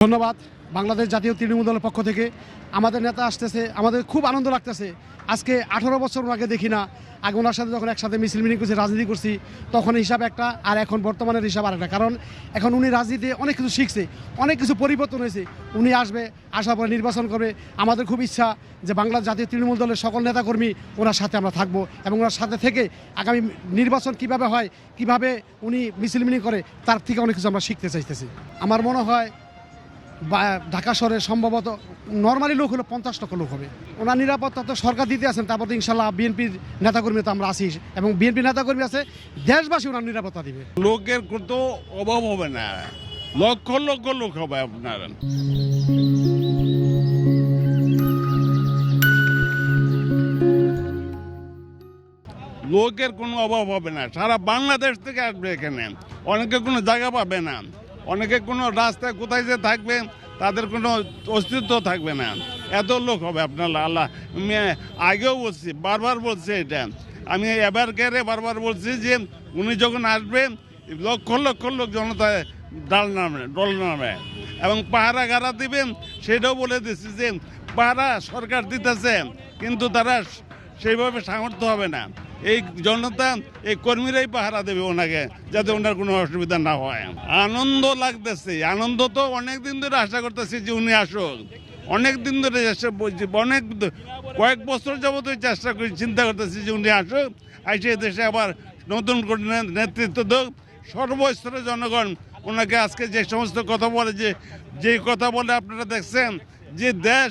ধন্যবাদ। বাংলাদেশ জাতীয় তৃণমূল দলের পক্ষ থেকে আমাদের নেতা আসতেছে, আমাদের খুব আনন্দ লাগতেছে। আজকে 18 বছর আগে দেখি না, আগে ওনার সাথে যখন একসাথে মিছিল মিটিং করছি, রাজনীতি করছি, তখন হিসাব একটা, আর এখন বর্তমানের হিসাব আরেকটা। কারণ এখন উনি রাজনীতি অনেক কিছু শিখছে, অনেক কিছু পরিবর্তন হয়েছে। উনি আসবে, আসার পরে নির্বাচন করবে। আমাদের খুব ইচ্ছা যে বাংলা জাতীয় তৃণমূল দলের সকল নেতাকর্মী ওনার সাথে আমরা থাকবো, এবং ওনার সাথে থেকে আগামী নির্বাচন কিভাবে হয়, কিভাবে উনি মিছিল মিটিং করে, তার থেকে অনেক কিছু আমরা শিখতে চাইতেছি। আমার মনে হয় ঢাকা শহরে সম্ভবত নর্মালি লোক হলো 50 লক্ষ লোক হবে। ওনার নিরাপত্তা তো সরকার দিতে আছেন, তারপর তো ইনশাল্লাহ বিএনপির নেতাকর্মী তো আমরা আছি, এবং বিএনপির নেতাকর্মী আছে, দেশবাসী ওনার নিরাপত্তা দিবে। লোকের তো অভাব হবে না, লক্ষ লক্ষ লোক হবে আপনার। লোকের কোনো অভাব হবে না, সারা বাংলাদেশ থেকে আসবে এখানে। অনেকে কোনো জায়গা পাবে না, অনেকে কোনো রাস্তায় কোথায় যে থাকবে তাদের কোনো অস্তিত্ব থাকবে না, এত লোক হবে আপনার। আল্লাহ, আমি আগেও বলছি, বারবার বলছি এটা, আমি এবার কেড়ে বারবার বলছি যে উনি যখন আসবেন লক্ষ লক্ষ লোক জনতায় ডল নামে এবং পাহারা গাড়া দিবেন। সেটাও বলে দিচ্ছি যে পাহারা সরকার দিতেছে, কিন্তু তারা সেইভাবে সামর্থ্য হবে না। এই জনতা, এই কর্মীরাই পাহারা দেবে ওনাকে, যাতে ওনার কোনো অসুবিধা না হয়। আনন্দ লাগতেছে, আনন্দ তো অনেক দিন ধরে আশা করতেছি যে উনি আসুক। অনেক দিন ধরে অনেক কয়েক বছর যাবত চেষ্টা করি, চিন্তা করতেছি যে উনি আসুক, এসে দেশে আবার নতুন করে নেতৃত্ব দেখ। সর্বস্তরের জনগণ ওনাকে আজকে যে সমস্ত কথা বলে, যে কথা বলে আপনারা দেখছেন, যে দেশ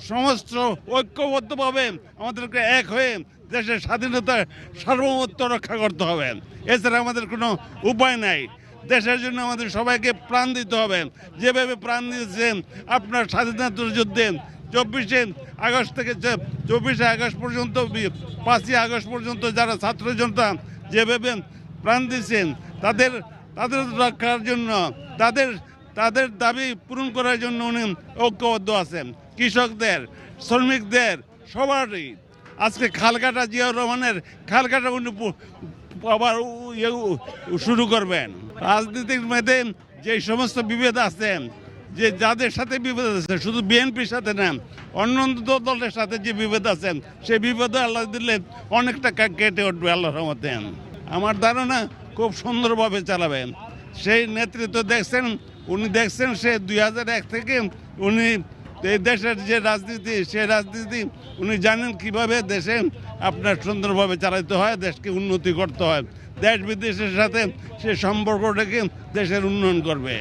সমস্ত ঐক্যবদ্ধভাবে আমাদেরকে এক হয়ে দেশের স্বাধীনতা সার্বভৌমত্ব রক্ষা করতে হবে, এছাড়া আমাদের কোনো উপায় নাই। দেশের জন্য আমাদের সবাইকে প্রাণ দিতে হবে, যেভাবে প্রাণ দিয়েছেন আপনার স্বাধীনতার যুদ্ধে 24শে আগস্ট থেকে 24শে আগস্ট পর্যন্ত, 5ই আগস্ট পর্যন্ত যারা ছাত্র জনতা যেভাবে প্রাণ দিয়েছেন, তাদের রক্ষার জন্য, তাদের দাবি পূরণ করার জন্য উনি ঐক্যবদ্ধ আছেন। কৃষকদের, শ্রমিকদের, সবারই। আজকে খালকাটা, জিয়াউর রহমানের খালকাটা উনি আবার শুরু করবেন। রাজনীতির মধ্যে যে সমস্ত বিভেদ আছে, যে যাদের সাথে বিভেদ আছে, শুধু বিএনপির সাথে না, অন্য দলের সাথে যে বিভেদ আছে, সেই বিভেদে আল্লাহ দিলে অনেকটা কেটে উঠবে আল্লাহর রহমতে। আমার ধারণা খুব সুন্দরভাবে চালাবেন। সেই নেতৃত্ব দেখছেন, উনি দেখছেন সে 2001 থেকে উনি এই দেশের যে রাজনীতি, সে রাজনীতি উনি জানেন কিভাবে দেশে আপনার সুন্দরভাবে চালাতে হয়, দেশকে উন্নতি করতে হয়। দেশ বিদেশের সাথে সে সম্পর্ক রেখে দেশের উন্নয়ন করবে।